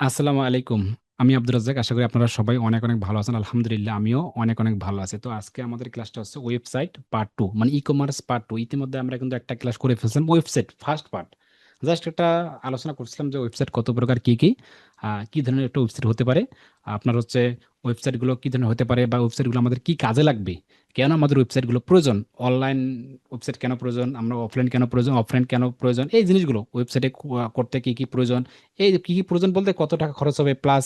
আসসালামু আলাইকুম। আমি আব্দুর রাজ্জাক। আশা করি আপনারা সবাই অনেক, অনেক ভালো আছেন। আলহামদুলিল্লাহ আমিও অনেক, অনেক ভালো আছি। তো আজকে আমাদের ক্লাসটা হচ্ছে ওয়েবসাইট পার্ট 2 মানে ই-কমার্স পার্ট 2। ইতিমধ্যে আমরা কিন্তু একটা ক্লাস করে ফেলছিলাম ওয়েবসাইট ফার্স্ট পার্ট। জাস্ট একটা আলোচনা করছিলাম যে ওয়েবসাইট কত প্রকার, কি, কি, কি ধরনের একটা ওয়েবসাইট হতে পারে। আপনার হচ্ছে ওয়েবসাইটগুলো কি ধরনের হতে পারে বা ওয়েবসাইটগুলো আমাদের কি কাজে লাগবে? কেন আমাদের ওয়েবসাইটগুলো প্রয়োজন? অনলাইন ওয়েবসাইট কেন প্রয়োজন? আমরা অফলাইন কেন প্রয়োজন? অফলাইন কেন প্রয়োজন? এই জিনিসগুলো ওয়েবসাইটে করতে কি, কি প্রয়োজন? এই যে কি, কি প্রয়োজন বলতে কত টাকা খরচ হবে প্লাস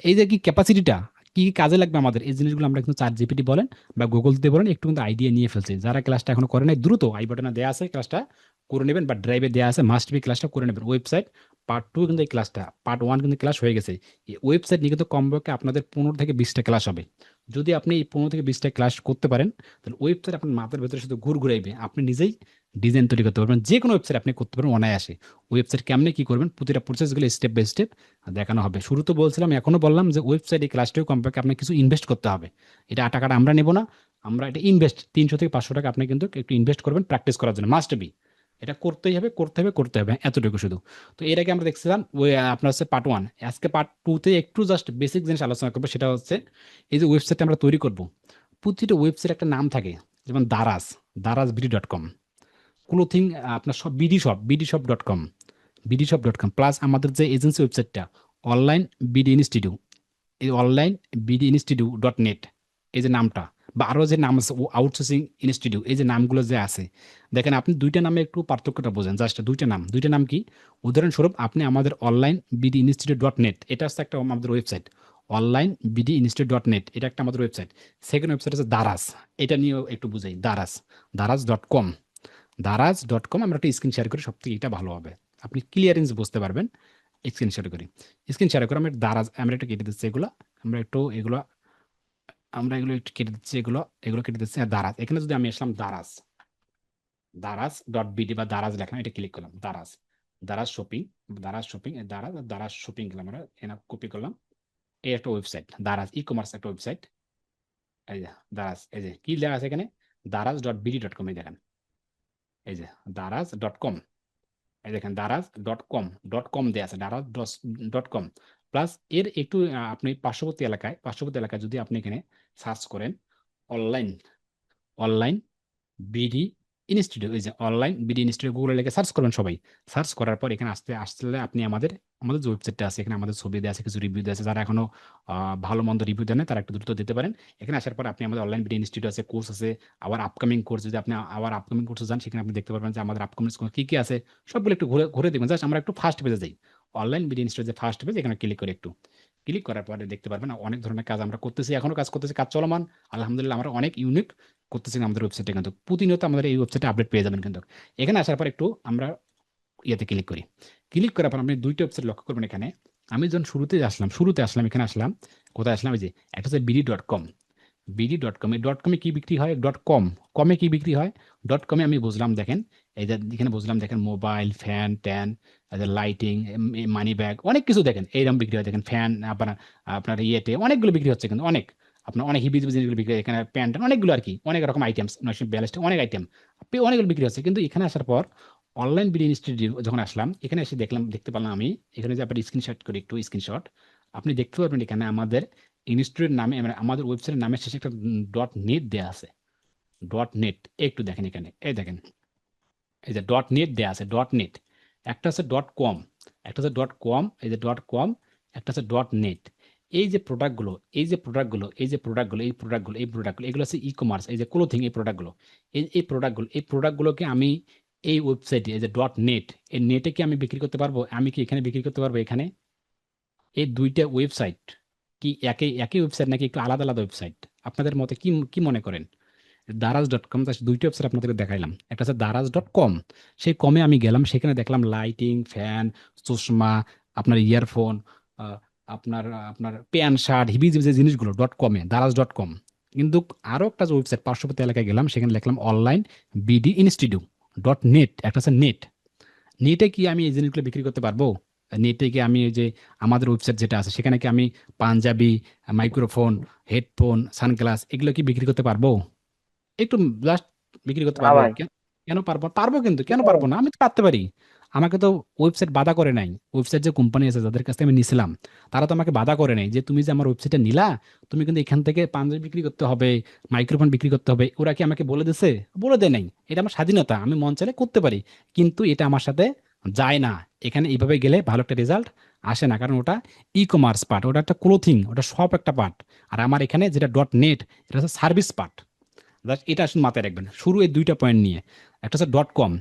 এই যে কি ক্যাপাসিটিটা কি, কি কাজে লাগবে আমাদের এই জিনিসগুলো আমরা কিন্তু ChatGPT বলেন বা Google দিয়ে বলেন একটু কিন্তু আইডিয়া নিয়ে ফেলছি। যারা ক্লাসটা এখনো করে নাই দ্রুত আই বাটনে দেয়া আছে ক্লাসটা করে নেবেন বা ড্রাইভে দেয়া আছে মাস্ট বি ক্লাসটা করে নেবেন। ওয়েবসাইট পার্ট 2 কিন্তু এই ক্লাসটা, পার্ট 1 কিন্তু ক্লাস হয়ে গেছে। এই ওয়েবসাইট নিয়ে কিন্তু কমপক্ষে আপনাদের 15 থেকে 20টা ক্লাস হবে। যদি আপনি এই 15 থেকে 20টা ক্লাস করতে পারেন তাহলে ওয়েবসাইট আপনার মাথার ভেতরে শুধু ঘুরাইবে। আপনি নিজেই ডিজাইন তৈরি করতে পারবেন। যে কোনো ওয়েবসাইট আপনি করতে পারবেন অনায়াসে। ওয়েবসাইট কেমনে কি করবেন প্রতিটা প্রসেসগুলো স্টেপ বাই স্টেপ দেখানো হবে। শুরু তো বলছিলাম, এখনো বললাম যে ওয়েবসাইট এই ক্লাসটাও কমপক্ষে আপনাকে কিছু ইনভেস্ট করতে হবে। এটা টাকাটা আমরা নেব না, আমরা এটা ইনভেস্ট 300 থেকে 500 টাকা আপনি কিন্তু একটু ইনভেস্ট করবেন প্র্যাকটিস করার জন্য। মাস্ট বি এটা করতেই হবে, করতে হবে, করতে হবে, এতটুকু শুধু। তো এর আগে আমরা দেখছিলাম ওই আপনার হচ্ছে পার্ট 1। আজকে পার্ট 2 তে একটু জাস্ট বেসিক জিনিস আলোচনা করবো। সেটা হচ্ছে এই যে ওয়েবসাইট আমরা তৈরি করব, প্রতিটা ওয়েবসাইট একটা নাম থাকে। যেমন দারাজ, দারাজবিডি.কম, ক্লোথিং, আপনার সব বিডি শপ.কম, বিডি শপ.কম, প্লাস আমাদের যে এজেন্সি ওয়েবসাইটটা অনলাইন বিডি ইনস্টিটিউট, এই অনলাইন বিডি ইনস্টিটিউট.নেট, এই যে নামটা, বা আরো যে নাম আছে আউটসোর্সিং ইনস্টিটিউট, এই যে নামগুলো যে আছে, দেখেন আপনি দুইটা নামে একটু পার্থক্যটা বোঝেন। জাস্ট দুইটা নাম কি? উদাহরণস্বরূপ আপনি আমাদের অনলাইন বিডি ইনস্টিটিউট.নেট, এটা হচ্ছে একটা আমাদের ওয়েবসাইট। অনলাইন বিডি ইনস্টিটিউট.নেট এটা একটা আমাদের ওয়েবসাইট। সেকেন্ড ওয়েবসাইট আছে দারাজ, এটা নিয়েও একটু বুঝাই। দারাজ.কম, দারাজ.কম। আমরা একটা স্ক্রিন শেয়ার করি, সব থেকে এটা ভালো হবে, আপনি ক্লিয়ারেন্স বুঝতে পারবেন। স্ক্রিন শেয়ার করি, স্ক্রিন শেয়ার করে আমরা দারাজ, আমরা একটু কেটে দিচ্ছি এগুলো, আমরা একটু এগুলো, আমরা এগুলো একটু কেটে দিচ্ছি, এগুলো এগুলো কেটে দিচ্ছি। আর দারাজ, এখানে যদি আমি আসলাম দারাজ, দারাজ.বিডি বা দারাজ লেখা, এটা ক্লিক করলাম। দারাজ, দারাজ শপিং, দারাজ শপিং গেলাম, আমরা এখানে কপি করলাম। এই একটা ওয়েবসাইট দারাজ ই কমার্স একটা ওয়েবসাইট। এই যে দারাজ, এই যে কি লেখা আছে এখানে, দারাজ.বিডি.কম, এই দেখেন, এই যে দারাজ.কম, এই দেখেন দারাজ.কম দেয়া আছে, দারাজ.কম। প্লাস এর একটু আপনি পার্শ্ববর্তী এলাকায় যদি আপনি এখানে সার্চ করেন অনলাইন, অনলাইন বিডি ইনস্টিটিউট, এই যে অনলাইন বিডি ইনস্টিটিউট গুগলে লিখে সার্চ করবেন সবাই। সার্চ করার পর এখানে আসলে আপনি আমাদের আমাদের যে ওয়েবসাইটটা আছে এখানে আমাদের ছবি দেওয়া আছে, কিছু রিভিউ দেওয়া আছে। যারা এখনো ভালো মন্দ রিভিউ দেন না, তারা একটু দ্রুত দিতে পারেন। এখানে আসার পর আপনি আমাদের অনলাইন বিডি ইনস্টিটিউট আছে, কোর্স আছে, আবার আপকামিং কোর্স, যদি আপনি আবার আপকামিং কোর্সে যান সেখানে আপনি দেখতে পারবেন যে আমাদের আপকামিং কোর্স কি কি আছে, সবগুলো একটু ঘুরে ঘুরে দেখবেন। জাস্ট আমরা একটু ফার্স্ট পেজে যাই, অনলাইন বিডি ইনস্টিটিউট যে ফার্স্ট পেজ, এখানে ক্লিক করে একটু ক্লিক করার পরে দেখতে পারবেন অনেক ধরনের কাজ আমরা করতেছি, এখনো কাজ করতেছি, কাজ চলমান। আলহামদুলিল্লাহ আমরা অনেক ইউনিক করতেছি আমাদের ওয়েবসাইটে, কিন্তু প্রতিনিয়ত আমাদের এই ওয়েবসাইটে আপডেট পেয়ে যাবেন। কিন্তু এখানে আসার পর একটু আমরা ইয়েতে ক্লিক করি, ক্লিক করার পর আপনি দুইটা ওয়েবসাইট লক্ষ্য করবেন এখানে। আমি যখন শুরুতে আসলাম এখানে আসলাম, কোথায় আসলাম, এই যে একটা হচ্ছে বিডি.কম, বিডি.কম। এই ডট কমে কি বিক্রি হয়, কমে কি বিক্রি হয়, কমে আমি বুঝলাম দেখেন, এই যে এখানে বুঝলাম দেখেন mobile, fan tan, lighting, money bag, অনেক কিছু দেখেন এইরকম বিক্রি হয়। দেখেন ফ্যান আপনার, আপনার ইয়েতে অনেকগুলো বিক্রি হচ্ছে, কিন্তু অনেক আপনার অনেক হিবি জিনিসগুলো বিক্রি হয় এখানে, প্যান্ট অনেকগুলো আর কি, অনেক রকম আইটেমস, 942 অনেক আইটেম অনেকগুলো বিক্রি হচ্ছে। কিন্তু এখানে আসার পর অনলাইন বিডি ইনস্টিটিউট যখন আসলাম, এখানে এসে দেখতে পারলাম আমি এখানে যে আপনার স্ক্রিনশট করি একটু স্ক্রিনশট, আপনি দেখতে পারবেন এখানে আমাদের ইনস্টিটিউটের নামে, মানে আমাদের ওয়েবসাইটের নামের শেষে একটা .নেট দেয়া আছে। .নেট একটু দেখেন এখানে, এই দেখেন, এই যে .নেট দেয়া আছে, .নেট। একটা হচ্ছে .কম, একটা হচ্ছে .কম, এই যে .কম, একটা হচ্ছে .নেট। এই যে প্রোডাক্টগুলো, এই প্রোডাক্টগুলো এগুলো হচ্ছে ই কমার্স, এই যে ক্লোথিং, এই প্রোডাক্টগুলো, এই প্রোডাক্টগুলোকে আমি এই ওয়েবসাইটে, এই যে .নেট, এই নেটে কি আমি বিক্রি করতে পারবো? আমি কি এখানে বিক্রি করতে পারবো এখানে? এই দুইটা ওয়েবসাইট কি একই একই ওয়েবসাইট নাকি একটু আলাদা আলাদা ওয়েবসাইট? আপনাদের মতে কি কি মনে করেন? দারাজ.কম, জাস্ট দুইটা ওয়েবসাইট আপনাদের দেখাইলাম। একটা হচ্ছে দারাজ.কম, সেই কমে আমি গেলাম, সেখানে দেখলাম লাইটিং, ফ্যান, চশমা, আপনার ইয়ারফোন, আপনার আপনার প্যান্ট শার্ট হিবি যে জিনিসগুলো .কমে, দারাজ.কম। কিন্তু আরো একটা যে ওয়েবসাইট পার্শ্ববর্তী এলাকায় গেলাম, সেখানে দেখলাম অনলাইন বিডি ইনস্টিটিউট. একটা আছে নেট। নেটে কি আমি এই জিনিসগুলো বিক্রি করতে পারবো? নেটে কি আমি এই যে আমাদের ওয়েবসাইট যেটা আছে সেখানে কি আমি পাঞ্জাবি, মাইক্রোফোন, হেডফোন, সানগ্লাস এগুলো কি বিক্রি করতে পারবো? একটু জাস্ট বিক্রি করতে না পারবো? ভাই। কেন পারবো? পারবো, কিন্তু কেন এটা পারবো না? আমি তো পারতে পারি। আমাকে তো ওয়েবসাইট বাধা করে নাই। ওয়েবসাইট যে কোম্পানি আছে যাদের কাছ থেকে আমি নিছিলাম, তারা তো আমাকে বাধা করে নাই যে তুমি যে আমার ওয়েবসাইটে নিলা, তুমি কিন্তু এখান থেকে পাঞ্জাবি বিক্রি করতে হবে, মাইক্রোফোন বিক্রি করতে হবে। ওরা কি আমাকে বলে দিছে? বলে দেয় নাই। এটা আমার স্বাধীনতা, আমি মন চাইলে করতে পারি। কিন্তু এটা আমার সাথে যায় না। এখানে এইভাবে গেলে ভালো একটা রেজাল্ট আসে না, কারণ ওটা ই কমার্স পার্ট, ওটা একটা ক্লোথিং, ওটা সব একটা পার্ট। আর আমার এখানে যেটা ডট নেট, এটা হচ্ছে সার্ভিস পার্ট। এটা আসলে মাথায় রাখবেন শুরু এই দুইটা পয়েন্ট নিয়ে। একটা হচ্ছে ডট কম।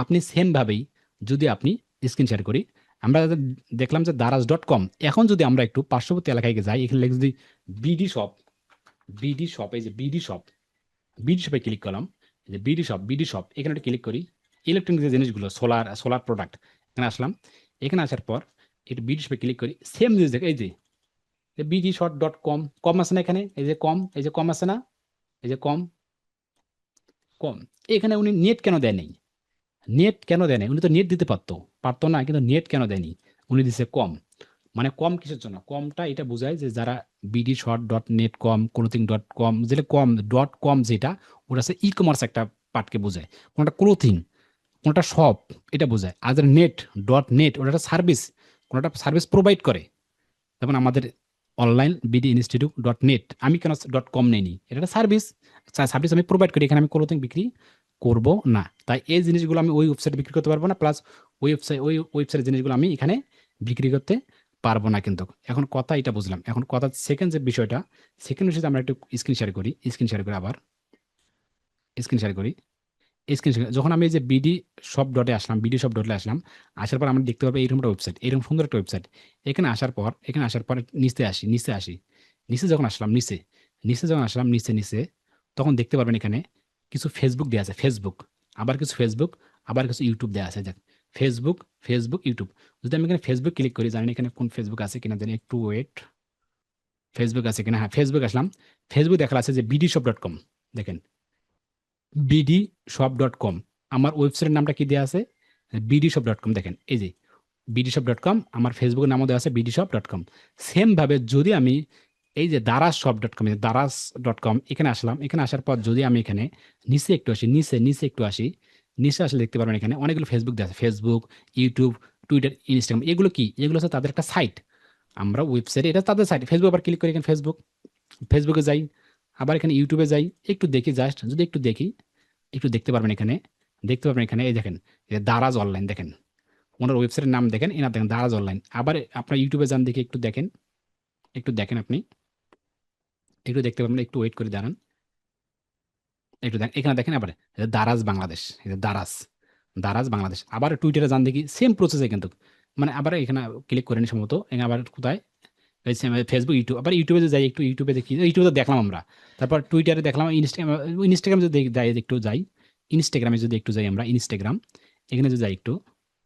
আপনি সেম ভাবেই যদি আপনি স্ক্রিন শেয়ার করি, আমরা দেখলাম যে দারাজ ডট কম। এখন যদি আমরা একটু পার্শ্ববর্তী এলাকায় যাই, এখানে লিখে যদি বিডি শপ, বিডি শপ, এই যে বিডি শপ, বিডি শপে ক্লিক করলাম। এই যে বিডি শপ, বিডি শপ এখানে একটা ক্লিক করি। ইলেকট্রনিক যে জিনিসগুলো, সোলার সোলার প্রোডাক্ট, এখানে আসলাম। এখানে আসার পর একটু বিডি শপে ক্লিক করি, সেম জিনিস দেখ, এই যে বিডি শপ ডট কম, কম আছে না এখানে, এই যে কম, এই যে কম আছে না, এই যে কম, কম। এখানে উনি নেট কেন দেয় নাই? নেট কেন দেয় নাই? উনি তো নেট দিতে পারতো, পারতো না, কিন্তু নেট কেন দেয়নি? উনি দিছে কম। মানে কম কিসের জন্য? কমটা এটা বোঝায় যে যারা বিডি শর্ট ডট নেট কম, ক্লোথিং ডট কম, যেটা কম ডট কম, যেটা ওটা হচ্ছে ই কমার্স একটা পার্টকে বোঝায়। কোনটা ক্লোথিং, কোনটা শপ, এটা বোঝায়। আর নেট ডট নেট ওটা একটা সার্ভিস, কোনটা সার্ভিস প্রোভাইড করে। যেমন আমাদের online BD institute dot net, আমি কেন ডট কম নেইনি? এটা একটা সার্ভিস, সার্ভিস আমি প্রোভাইড করি, এখানে আমি ক্লোথিং বিক্রি করব না। তাই এই জিনিসগুলো আমি ওই ওয়েবসাইটে বিক্রি করতে পারবো না, প্লাস ওই ওয়েবসাইটের জিনিসগুলো আমি এখানে বিক্রি করতে পারবো না। কিন্তু এখন কথা এটা বুঝলাম। এখন কথা সেকেন্ড যে বিষয়টা, সেকেন্ড বিষয়টা আমরা একটু স্ক্রিন শেয়ার করি, স্ক্রিন শেয়ার করে আবার স্ক্রিন শেয়ার করি। স্ক্রিন শেয়ার যখন আমি এই যে বিডি শপ ডটে আসলাম, বিডি শপ ডটে আসলাম, আসার পর আমরা দেখতে পাবো এইরকম একটা ওয়েবসাইট, এরকম সুন্দর একটা ওয়েবসাইট। এখানে আসার পর নিচে আসি, নিচে যখন আসলাম, নিচে যখন আসলাম, নিচে তখন দেখতে পারবেন এখানে কিছু ফেসবুক দেওয়া আছে, ফেসবুক, আবার কিছু ফেসবুক, আবার কিছু ইউটিউব দেওয়া আছে। দেখ, ফেসবুক, ফেসবুক, ইউটিউব। যদি আমি এখানে ফেসবুক ক্লিক করি, জানেন এখানে কোন ফেসবুক আছে কিনা, জানি একটু ওয়েট। ফেসবুক আছে কিনা, হ্যাঁ ফেসবুক আসলাম। ফেসবুক দেখা আছে যে বিডি শপ ডট কম, দেখেন বিডি শপ ডট কম। আমার ওয়েবসাইটের নামটা কি দেওয়া আছে? বিডি শপ ডট কম, দেখেন এই যে বিডি শপ ডট কম, আমার ফেসবুকের নামও দেওয়া আছে বিডি শপ ডট কম। সেমভাবে যদি আমি এই যে Daraz shop dot com, Daraz dot com, এখানে আসলাম, এখানে আসার পর যদি আমি এখানে নিচে একটু আসি, নিচে একটু আসি, নিচে আসলে দেখতে পারবেন এখানে অনেকগুলো ফেসবুক দেওয়া আছে, ফেসবুক, ইউটিউব, টুইটার, ইনস্টাগ্রাম। এগুলো কি? এগুলো হচ্ছে তাদের একটা সাইট। আমরা ওয়েবসাইটে, এটা তাদের সাইট। ফেসবুক আবার ক্লিক করি, এখানে ফেসবুক, ফেসবুকে যাই, আবার এখানে ইউটিউবে যাই, একটু দেখি, জাস্ট যদি একটু দেখি, একটু দেখতে পারবেন এখানে, দেখতে পারবেন এখানে, এই দেখেন, এই যে দারাজ অনলাইন, দেখেন ওনার ওয়েবসাইটের নাম, দেখেন এনার, দেখেন দারাজ অনলাইন। আবার আপনার ইউটিউবে যান, দেখি একটু দেখেন, একটু দেখেন আপনি, একটু দেখতে পারবেন, একটু ওয়েট করে দাঁড়ান, একটু দেখেন এখানে, দেখেন আবার এই যে দারাজ বাংলাদেশ, এই যে দারাজ, দারাজ বাংলাদেশ। আবার টুইটারে যান, দেখি সেম প্রসেসে কিন্তু, মানে আবার এখানে ক্লিক করেন সম্ভবত, এখানে আবার কোথায়, ফেসবুক, ইউটিউব, আবার ইউটিউবে যে যাই, একটু ইউটিউবে দেখি, ইউটিউবে তো দেখলাম আমরা, তারপর টুইটারে দেখলাম, ইনস্টাগ্রাম, ইনস্টাগ্রামে যদি যাই, একটু যাই, ইনস্টাগ্রামে যদি একটু যাই আমরা, ইনস্টাগ্রাম, এখানে যদি যাই একটু,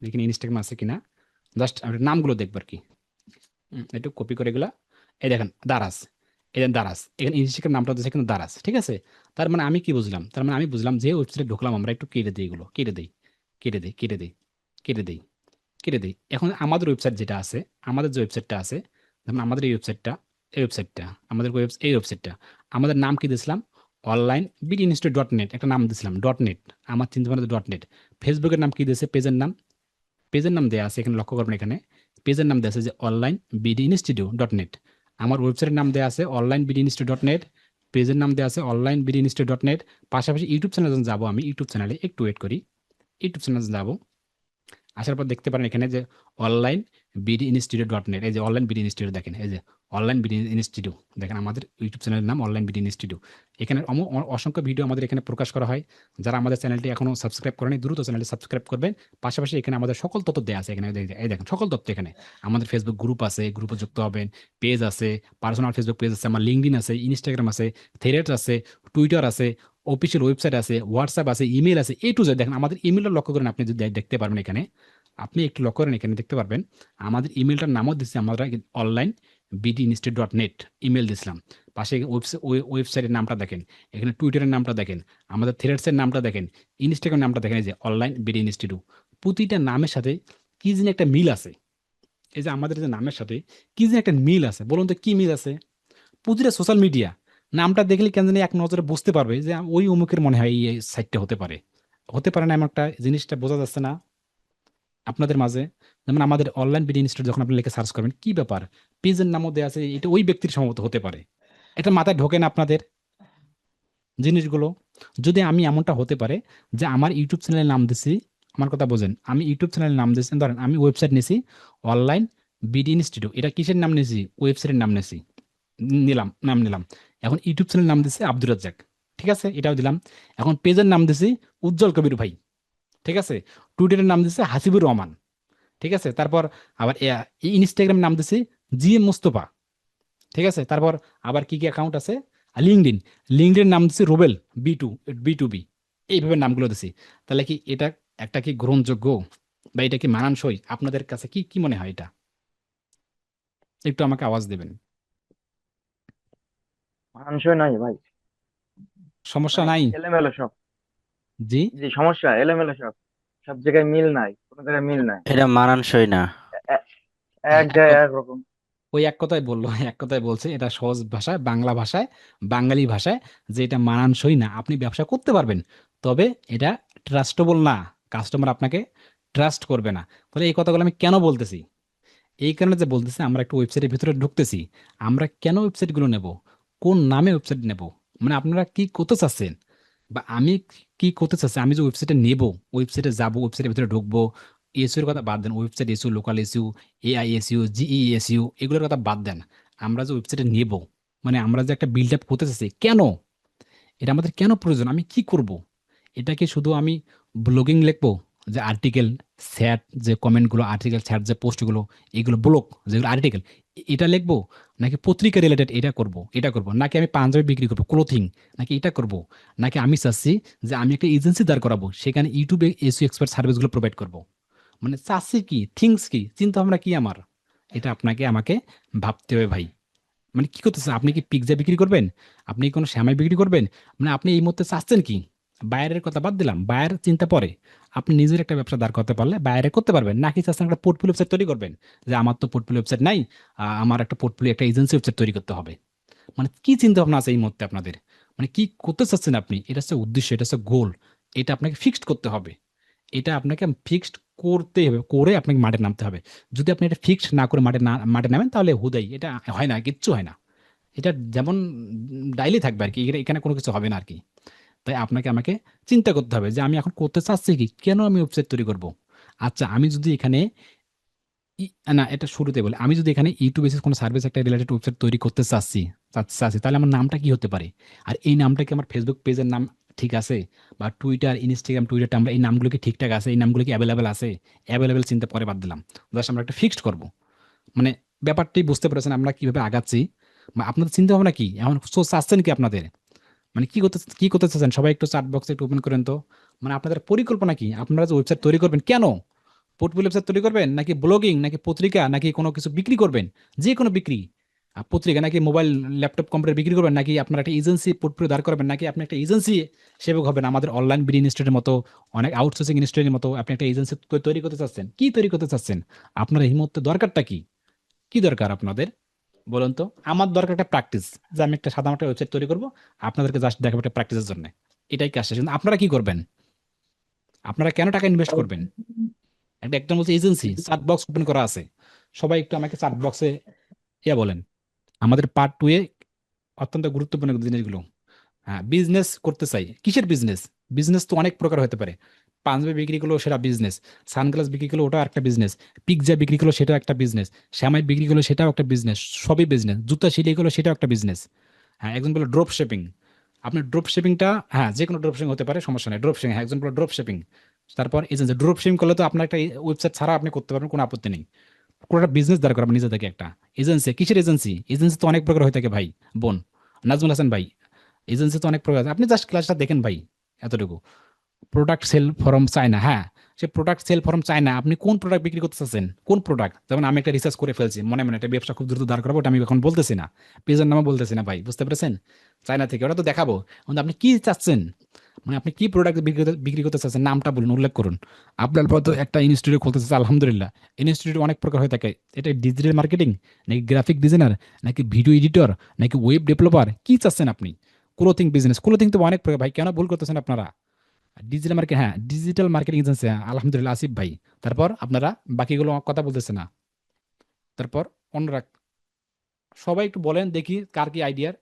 দেখি ইনস্টাগ্রাম আছে কিনা, জাস্ট আমরা নামগুলো দেখবো আর কি। একটু কপি করে এগুলা, এই দেখেন দারাজ, এই দেখেন দারাজ, এখানে ইনস্টাগ্রাম নামটা দিচ্ছে কিন্তু দারাজ, ঠিক আছে? তার মানে আমি কি বুঝলাম? তার মানে আমি বুঝলাম যে ওয়েবসাইটে ঢুকলাম, আমরা একটু কেটে দিই, এগুলো কেটে দিই, কেটে দিই, কেটে দিই, কেটে দিই, কেটে দিই। এখন আমাদের ওয়েবসাইট যেটা আছে, আমাদের যে ওয়েবসাইটটা আছে, যেমন আমাদের এই ওয়েবসাইটটা, এই ওয়েবসাইটটা, আমাদের এই ওয়েবসাইটটা, আমাদের নাম কি দিয়েছিলাম? Online BD institute dot net, একটা নাম দিয়েছিলাম ডট নেট, আমার চিন্তা ভাবনা ডট নেট। ফেসবুকের নাম কি দিয়েছে? পেজের নাম, পেজের নাম দেওয়া আছে এখানে, লক্ষ্য করবেন এখানে পেজের নাম দেওয়া আছে যে online BD institute dot net. আমার ওয়েবসাইটের নাম দেওয়া আছে online BD institute dot net, পেজের নাম দেওয়া আছে online BD institute dot net. পাশাপাশি ইউটিউব চ্যানেলে যখন যাবো, আমি ইউটিউব চ্যানেলে একটু ওয়েট করি, ইউটিউব চ্যানেলে যাবো, আসার পর দেখতে পারেন এখানে যে online BD institute dot net, এই যে অনলাইন বিডি ইনস্টিটিউট, দেখেন এই যে অনলাইন বিডি ইনস্টিটিউট, দেখেন আমাদের ইউটিউব চ্যানেলের নাম অনলাইন বিডি ইনস্টিটিউট। এখানে অসংখ্য ভিডিও আমাদের এখানে প্রকাশ করা হয়। যারা আমাদের চ্যানেলটি এখনো সাবস্ক্রাইব করেনি, দ্রুত চ্যানেলটি সাবস্ক্রাইব করবেন। পাশাপাশি এখানে আমাদের সকল তথ্য দেওয়া আছে, এখানে এই দেখেন সকল তথ্য এখানে। আমাদের ফেসবুক গ্রুপ আছে, গ্রুপে যুক্ত হবেন, পেজ আছে, পার্সোনাল ফেসবুক পেজ আছে, আমার লিঙ্কডিন আছে, ইনস্টাগ্রাম আছে, থ্রেডস আছে, টুইটার আছে, অফিসিয়াল ওয়েবসাইট আছে, হোয়াটসঅ্যাপ আছে, ইমেল আছে, এ টু জেড। দেখেন আমাদের ইমেলটা লক্ষ্য করেন, আপনি যদি দেখতে পারবেন এখানে, আপনি একটু লক্ষ্য করেন এখানে দেখতে পারবেন, আমাদের ইমেলটার নামও দিচ্ছি আমরা online BD institute dot net, email দিছিলাম। পাশে ওয়েবসাইটের নামটা দেখেন, এখানে টুইটারের নামটা দেখেন, আমাদের থ্রেডসের নামটা দেখেন, ইনস্টাগ্রাম নামটা দেখেন, এই যে অনলাইন বিডি ইনস্টিটিউট। প্রতিটা নামের সাথে কি যেন একটা মিল আছে। এই যে আমাদের যে নামের সাথে কি যেন একটা মিল আছে, বলুন তো কি মিল আছে? প্রতিটা সোশ্যাল মিডিয়া নামটা দেখলে কেন জানি এক নজরে বুঝতে পারবে যে ওই অমুকের মনে হয় এই সাইটটা হতে পারে। হতে পারে না, এমন একটা জিনিসটা বোঝা যাচ্ছে না? আপনাদের মাঝে। যেমন আমাদের অনলাইন বিডি ইনস্টিটিউট যখন আপনি লিখে সার্চ করবেন, কি ব্যাপার, পেজের নামও দেওয়া আছে, এটা ওই ব্যক্তির সম্ভবত হতে পারে। এটা মাথায় ঢোকে না আপনাদের জিনিসগুলো? যদি আমি এমনটা হতে পারে যে আমার ইউটিউব চ্যানেলের নাম দিছি, আমার কথা বোঝেন, আমি ইউটিউব চ্যানেলের নাম দিয়েছি, ধরেন আমি ওয়েবসাইট নিয়েছি অনলাইন বিডি ইনস্টিটিউট, এটা কিসের নাম নিয়েছি, ওয়েবসাইটের নাম নিয়েছি, নাম নিলাম। এখন ইউটিউব চ্যানেল নাম দিছি আব্দুর রাজ্জাক, ঠিক আছে, এটাও দিলাম। এখন পেজের নাম দিছি উজ্জ্বল কবির ভাই, ঠিক আছে। টুইটারের নাম দিছে হাসিবুর রহমান, ঠিক আছে। তারপর আবার ইনস্টাগ্রাম নাম দিছি জি এম মুস্তফা, ঠিক আছে। তারপর আবার কি কি অ্যাকাউন্ট আছে, লিঙ্কডিন, লিঙ্কডিন নাম দিছি রুবেল বি টু বি, এইভাবে নামগুলো দিছি। তাহলে কি এটা একটা কি গ্রহণযোগ্য, বা এটা কি মানানসই আপনাদের কাছে, কি কি মনে হয় এটা? একটু আমাকে আওয়াজ দেবেন। মানানসই নয় ভাই। সমস্যা মানে নাই? এলোমেলো সব। জি। জি, সমস্যা এলোমেলো সব। সব জায়গায় মিল নাই, কোনো জায়গায় মিল নাই। এটা মানানসই না। এ- হ্যাঁ, এক জায়গায় এক রকম। ওই এক কথাই বললো, এক কথায় বলছে, এটা সহজ ভাষায়, বাংলা ভাষায়, বাঙালি ভাষায়, যে এটা মানানসই না। আপনি ব্যবসা করতে পারবেন, তবে এটা ট্রাস্টেবল না, কাস্টমার আপনাকে ট্রাস্ট করবে না। তাহলে এই কথাগুলো আমি কেন বলতেছি? এই কারণে যে বলতেছি, আমরা একটা ওয়েবসাইটের ভিতরে ঢুকতেছি, আমরা কেন ওয়েবসাইটগুলো নেব, কোন নামে ওয়েবসাইট নেব, মানে আপনারা কি করতে চাচ্ছেন, বা আমি কি করতে চাচ্ছি, আমি যে ওয়েবসাইটে নেব, ওয়েবসাইটে যাব, ওয়েবসাইটের ভিতরে ঢুকবো, এসইউর কথা বাদ দেন, website SU, local SU, AI SU, GE SU, এগুলোর কথা বাদ দেন। আমরা যে ওয়েবসাইটে নেব, মানে আমরা যে একটা বিল্ড আপ করতে চাচ্ছি, কেন, এটা আমাদের কেন প্রয়োজন, আমি কি করব? এটা কি শুধু আমি ব্লগিং লিখবো, যে আর্টিকেল, স্যাট, যে কমেন্টগুলো, আর্টিকেল, স্যাট, যে পোস্টগুলো, এগুলো ব্লগ, যেগুলো আর্টিকেল, এটা লিখবো, নাকি পত্রিকা রিলেটেড এটা করব, নাকি আমি পাঞ্জাবি বিক্রি করবো, ক্লোথিং, নাকি এটা করব, নাকি আমি চাচ্ছি যে আমি একটা এজেন্সি দাঁড় করাবো, সেখানে ইউটিউবে এসইও এক্সপার্ট সার্ভিসগুলো প্রোভাইড করব? মানে চাচ্ছি কি, থিংস কি, চিন্তা ভাবনা কি আমার, এটা আপনাকে আমাকে ভাবতে হবে ভাই। মানে কি করতেছেন আপনি, কি পিৎজা বিক্রি করবেন, আপনি কি কোনো শ্যামাই বিক্রি করবেন, মানে আপনি এই মুহূর্তে চাচ্ছেন কি? বাইরের কথা বাদ দিলাম, বাইরের চিন্তা পরে, আপনি নিজের একটা ব্যবসা দাঁড় করতে পারলে বাইরে করতে পারবেন, নাকি চাচ্ছেন একটা পোর্টফোলিও ওয়েবসাইট তৈরি করবেন, যে আমার তো পোর্টফোলিও ওয়েবসাইট নাই, আমার একটা পোর্টফোলিও, একটা এজেন্সি ওয়েবসাইট তৈরি করতে হবে? মানে কি চিন্তা ভাবনা আছে এই মুহূর্তে আপনাদের? মানে কি করতে চাচ্ছেন আপনি, এটা হচ্ছে উদ্দেশ্য, এটা হচ্ছে গোল, এটা আপনাকে ফিক্সড করতে হবে, এটা আপনাকে ফিক্সড করতে হবে, করে আপনাকে মাঠে নামতে হবে। যদি আপনি এটা ফিক্সড না করে মাঠে নামেন, তাহলে হুদাই এটা হয় না, কিচ্ছু হয় না। এটা যেমন ডাইলি থাকবে আর কি, এখানে কোনো কিছু হবে না আর কি। তাই আপনাকে আমাকে চিন্তা করতে হবে যে আমি এখন করতে চাচ্ছি কি, কেন আমি ওয়েবসাইট তৈরি করব। আচ্ছা, আমি যদি এখানে না, এটা শুরুতে বলি, আমি যদি এখানে ইউটিউব বেসিস কোনো সার্ভিস একটা রিলেটেড ওয়েবসাইট তৈরি করতে চাচ্ছি, তাহলে আমার নামটা কি হতে পারে? আর এই নামটা কি আমার ফেসবুক পেজের নাম ঠিক আছে, বা টুইটার, ইনস্টাগ্রাম, টুইটারটা আমরা এই নামগুলো কি ঠিকঠাক আছে, এই নামগুলো কি অ্যাভেলেবেল আছে? অ্যাভেলেবেল চিন্তা পরে বাদ দিলাম, জাস্ট আমরা একটা ফিক্সড করব। মানে ব্যাপারটাই বুঝতে পেরেছেন আমরা কিভাবে আগাচ্ছি, বা আপনাদের চিন্তা ভাবনা কি এখন, চাচ্ছেন কি আপনাদের, মানে কি করতে চাচ্ছেন? সবাই একটু চ্যাট বক্সে একটু ওপেন করেন তো। মানে আপনাদের পরিকল্পনা কি, আপনারা যে ওয়েবসাইট তৈরি করবেন কেন, পোর্টফোলিও ওয়েবসাইট তৈরি করবেন, নাকি ব্লগিং, নাকি পত্রিকা, নাকি কোনো কিছু বিক্রি করবেন, যে কোনো বিক্রি, পত্রিকা, নাকি মোবাইল, ল্যাপটপ, কম্পিউটার বিক্রি করবেন, নাকি আপনার একটা এজেন্সি পোর্টফোলিও দাঁড় করবেন, নাকি আপনি একটা এজেন্সি সেবক হবেন, আমাদের অনলাইন বিডি ইনস্টিটিউটের মতো, অনেক আউটসোর্সিং ইনস্টিটিউটের মতো আপনি একটা এজেন্সি তৈরি করতে চাচ্ছেন, কি তৈরি করতে চাচ্ছেন? আপনার এই মুহূর্তে দরকারটা কি, কি দরকার আপনাদের বলুন তো? আমার দরকার একটা প্র্যাকটিস, যে আমি একটা সাধারণ একটা ওয়েবসাইট তৈরি করবো, আপনাদেরকে জাস্ট দেখাবো একটা প্র্যাকটিসের জন্য, এটাই কাজ শেষ। কিন্তু আপনারা কি করবেন, আপনারা কেন টাকা ইনভেস্ট করবেন? একটা একদম বলছে এজেন্সি, চাট বক্স ওপেন করা আছে, সবাই একটু আমাকে চাট বক্সে বলেন। আমাদের পার্ট টু এ অত্যন্ত গুরুত্বপূর্ণ জিনিসগুলো। হ্যাঁ, বিজনেস করতে চাই, কিসের বিজনেস? বিজনেস তো অনেক প্রকার হতে পারে। পাঞ্জাবি বিক্রি করলো সেটা বিজনেস, সানগ্লাস বিক্রি করলো ওটাও একটা বিজনেস, পিৎজা বিক্রি করলো সেটাও একটা বিজনেস, শ্যামাই বিক্রি করলো সেটাও একটা বিজনেস, সবই বিজনেস, জুতা সিলাই করলো সেটাও একটা বিজনেস। হ্যাঁ, একজন বলে ড্রপ শিপিং, আপনি ড্রপ শিপিংটা, হ্যাঁ যে কোনো ড্রপ শিপিং হতে পারে, সমস্যা নেই, ড্রপ শিপিং, হ্যাঁ একজন বলে ড্রপ শিপিং। তারপর এজেন্সি, ড্রপ শিপিং করলে তো আপনার একটা ওয়েবসাইট ছাড়া আপনি করতে পারবেন, কোনো আপত্তি নেই। কোনো একটা বিজনেস দাঁড় করাবেন নিজে থেকে একটা। এজেন্সি, কিসের এজেন্সি? এজেন্সি তো অনেক প্রকার হয়ে থাকে ভাই, বোন নাজমুল হাসান ভাই, এজেন্সি তো অনেক প্রকার আছে। আপনি জাস্ট ক্লাসটা দেখেন ভাই, এতটুকু। প্রোডাক্ট সেল ফরম চায়না, হ্যাঁ, সে প্রোডাক্ট সেল ফরম চায়না, আপনি কোন প্রোডাক্ট বিক্রি করতে চাচ্ছেন, কোন প্রোডাক্ট? যেমন আমি একটা রিসার্চ করে ফেলছি, মনে মনে একটা ব্যবসা খুব দ্রুত দাঁড় করাবো, ওটা আমি এখন বলতেছি না, পেজের নামও বলতেছি না ভাই, বুঝতে পেরেছেন? চায়না থেকে ওটা তো দেখাবো, কিন্তু আপনি কি চাচ্ছেন, মানে আপনি কি প্রোডাক্ট বিক্রি করতে চাচ্ছেন, নামটা বলুন, উল্লেখ করুন। আপনার তো একটা ইনস্টিটিউট খুলতে চাচ্ছে, আলহামদুলিল্লাহ। ইনস্টিটিউট অনেক প্রকার হয়ে থাকে, এটা ডিজিটাল মার্কেটিং, নাকি গ্রাফিক ডিজাইনার, নাকি ভিডিও এডিটর, নাকি ওয়েব ডেভেলপার, কি চাচ্ছেন আপনি? ক্লোথিং বিজনেস, ক্লোথিং তো অনেক প্রকার ভাই, কেন ভুল করতেছেন আপনারা? ডিজিটাল মার্কেট, হ্যাঁ ডিজিটাল মার্কেটিং এজেন্সি, আলহামদুলিল্লাহ আসিফ ভাই। তারপর আপনারা বাকিগুলো কথা বলতেছে না। তারপর অন্যরা সবাই একটু বলেন দেখি কার কি আইডিয়ার।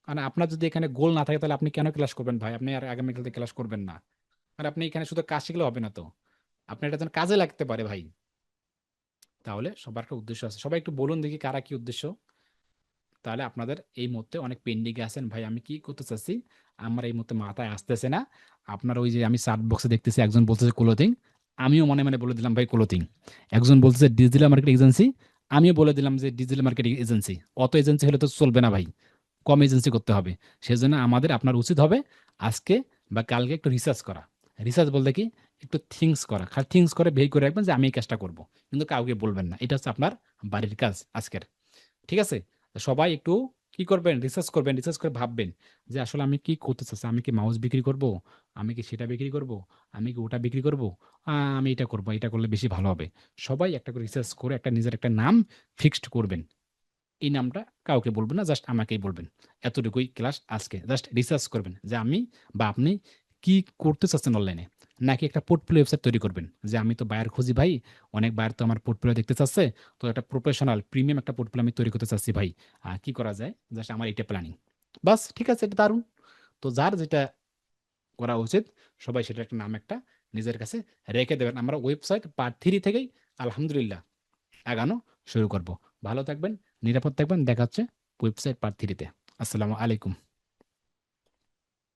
মানে আপনার যদি এখানে গোল না থাকে তাহলে আপনি কেন ক্লাস করবেন ভাই? আপনি আর আগামীকাল থেকে ক্লাস করবেন না। আর আপনি এখানে শুধু কাজ শিখলে হবে না তো, আপনি এটা যেন কাজে লাগতে পারে ভাই। তাহলে সবার একটা উদ্দেশ্য আছে, সবাই একটু বলুন দেখি কারা কি উদ্দেশ্য। তাহলে আপনাদের এই মুহূর্তে অনেক পেন্ডিং আছেন ভাই, আমি কি করতে চাচ্ছি আমার এই মুহূর্তে মাথায় আসতেছে না। আপনার ওই যে আমি সার্চ বক্সে দেখতেছি একজন বলতেছে ক্লোথিং, আমিও মনে মনে বলে দিলাম ভাই ক্লোথিং। একজন বলতেছে ডিজিটাল মার্কেটিং এজেন্সি, আমিও বলে দিলাম যে ডিজিটাল মার্কেটিং এজেন্সি। অত এজেন্সি হলে তো চলবে না ভাই, কম এজেন্সি করতে হবে। সেজন্য আমাদের আপনার উচিত হবে আজকে বা কালকে একটু রিসার্চ করা। রিসার্চ বলতে কি, একটু থিংস করা, খালি থিংস করে বের করে রাখবেন যে আমি এই কাজটা করব, কিন্তু কাউকে বলবেন না। এটা হচ্ছে আপনার বাড়ির কাজ আজকের। ঠিক আছে? তো সবাই একটু কি করবেন, রিসার্চ করবেন, রিসার্চ করে ভাববেন যে আসলে আমি কি করতে চাচ্ছি। আমি কি মাউস বিক্রি করব, আমি কি সেটা বিক্রি করব, আমি কি ওটা বিক্রি করব, আমি এটা করব, এটা করলে বেশি ভালো হবে। সবাই একটা করে রিসার্চ করে একটা নিজের একটা নাম ফিক্সড করবেন। এই নামটা কাউকে বলবেন না, জাস্ট আমাকেই বলবেন। এতটুকুই ক্লাস আজকে, জাস্ট রিসার্চ করবেন যে আমি বা আপনি কি করতে চাচ্ছেন অনলাইনে। নাকি একটা পোর্টফোলিও ওয়েবসাইট তৈরি করবেন যে আমি তো বায়ার খুঁজি ভাই, অনেক বায়ার তো আমার পোর্টফোলিও দেখতে চাচ্ছে, তো একটা প্রফেশনাল প্রিমিয়াম একটা পোর্টফোলিও আমি তৈরি করতে চাচ্ছি ভাই। কি করা যায়, জাস্ট আমার এটা প্ল্যানিং। বাস ঠিক আছে, এটা দারুণ। তো যার যেটা করা উচিত সবাই সেটা একটা নাম একটা নিজের কাছে রেখে দেবেন। আমরা ওয়েবসাইট পার্ট 3 থেকেই আলহামদুলিল্লাহ আগানো শুরু করব। ভালো থাকবেন, নিরাপদ থাকবেন, দেখা হচ্ছে ওয়েবসাইট পার্ট 3 তে। আসসালামু আলাইকুম।